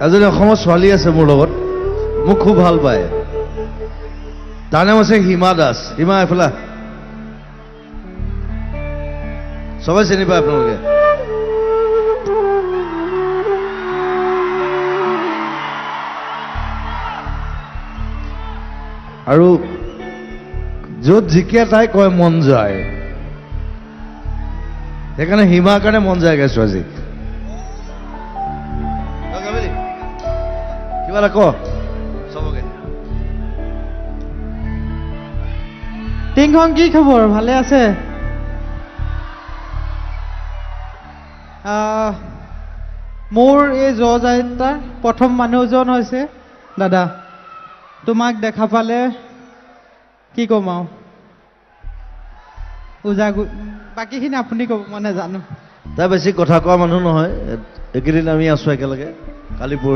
এজনী অসমৰ ছোৱালী আছে মোৰ লগত, মোক খুব ভাল পায়। তাৰ নাম আছে হিমা দাস। হিমা এফালে সবাই চিনি পায় আপোনালোকে। আৰু য'ত জিকে তাই কয় মন যায়, সেইকাৰণে হিমাৰ কাৰণে মন যায় গাইছো আজি। কিবা এটা ক চবকে। টিংখন কি খবৰ? ভালে আছে? মোৰ এই যাত্ৰাৰ প্ৰথম মানুহজন হৈছে দাদা। তোমাক দেখা পালে কি ক'ম আৰু, বাকীখিনি আপুনি ক'ব, মই নাজানো। তাই বেছি কথা কোৱা মানুহ নহয়। এইকেইদিন আমি আছো একেলগে, কালি পৰহি